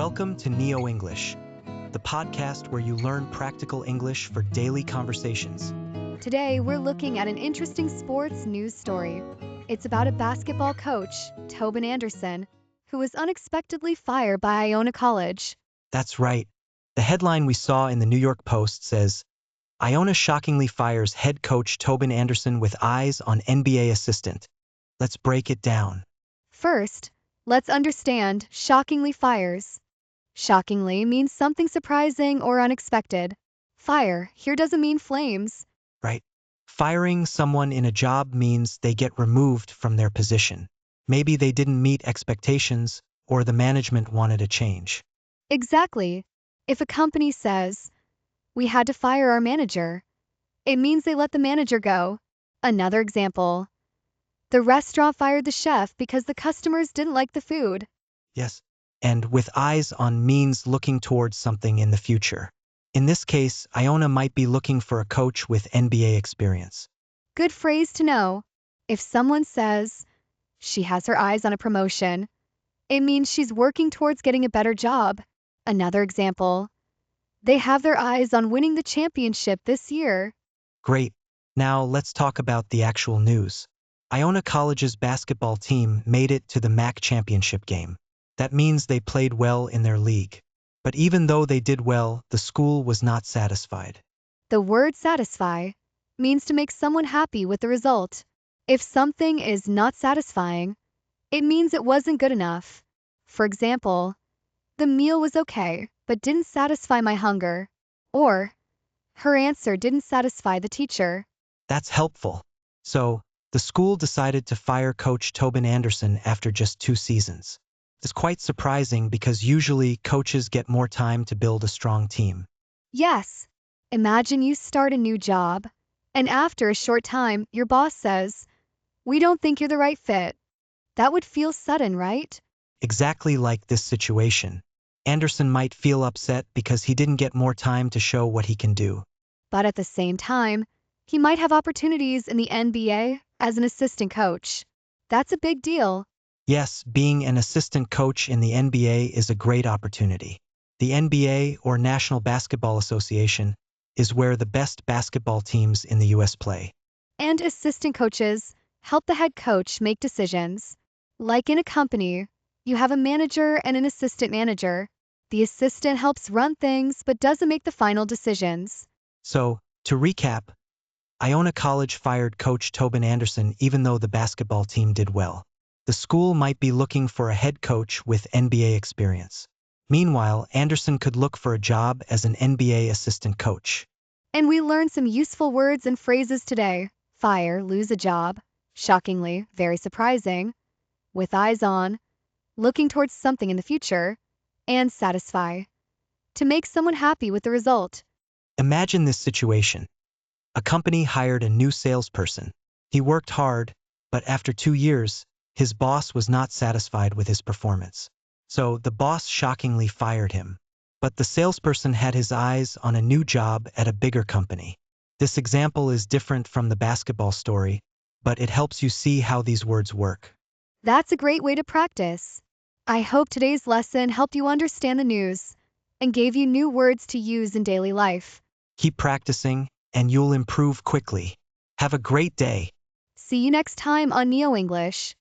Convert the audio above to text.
Welcome to NeoEnglish, the podcast where you learn practical English for daily conversations. Today, we're looking at an interesting sports news story. It's about a basketball coach, Tobin Anderson, who was unexpectedly fired by Iona College. That's right. The headline we saw in the New York Post says, Iona shockingly fires head coach Tobin Anderson with eyes on NBA assistant. Let's break it down. First, let's understand shockingly fires. Shockingly means something surprising or unexpected. Fire here doesn't mean flames. Right? Firing someone in a job means they get removed from their position. Maybe they didn't meet expectations, or the management wanted a change. Exactly. If a company says, "We had to fire our manager," it means they let the manager go. Another example, the restaurant fired the chef because the customers didn't like the food. Yes. And with eyes on means looking towards something in the future. In this case, Iona might be looking for a coach with NBA experience. Good phrase to know. If someone says she has her eyes on a promotion, it means she's working towards getting a better job. Another example, they have their eyes on winning the championship this year. Great. Now let's talk about the actual news. Iona College's basketball team made it to the MAC championship game. That means they played well in their league. But even though they did well, the school was not satisfied. The word satisfy means to make someone happy with the result. If something is not satisfying, it means it wasn't good enough. For example, the meal was okay, but didn't satisfy my hunger. Or, her answer didn't satisfy the teacher. That's helpful. So, the school decided to fire coach Tobin Anderson after just 2 seasons. It's quite surprising because usually coaches get more time to build a strong team. Yes, imagine you start a new job, and after a short time, your boss says, "We don't think you're the right fit." That would feel sudden, right? Exactly like this situation. Anderson might feel upset because he didn't get more time to show what he can do. But at the same time, he might have opportunities in the NBA as an assistant coach. That's a big deal. Yes, being an assistant coach in the NBA is a great opportunity. The NBA, or National Basketball Association, is where the best basketball teams in the US play. And assistant coaches help the head coach make decisions. Like in a company, you have a manager and an assistant manager. The assistant helps run things but doesn't make the final decisions. So, to recap, Iona College fired coach Tobin Anderson even though the basketball team did well. The school might be looking for a head coach with NBA experience. Meanwhile, Anderson could look for a job as an NBA assistant coach. And we learned some useful words and phrases today. Fire, lose a job. Shockingly, very surprising. With eyes on, looking towards something in the future. And satisfy, to make someone happy with the result. Imagine this situation. A company hired a new salesperson. He worked hard, but after 2 years, his boss was not satisfied with his performance. So the boss shockingly fired him. But the salesperson had his eyes on a new job at a bigger company. This example is different from the basketball story, but it helps you see how these words work. That's a great way to practice. I hope today's lesson helped you understand the news and gave you new words to use in daily life. Keep practicing, and you'll improve quickly. Have a great day. See you next time on NeoEnglish.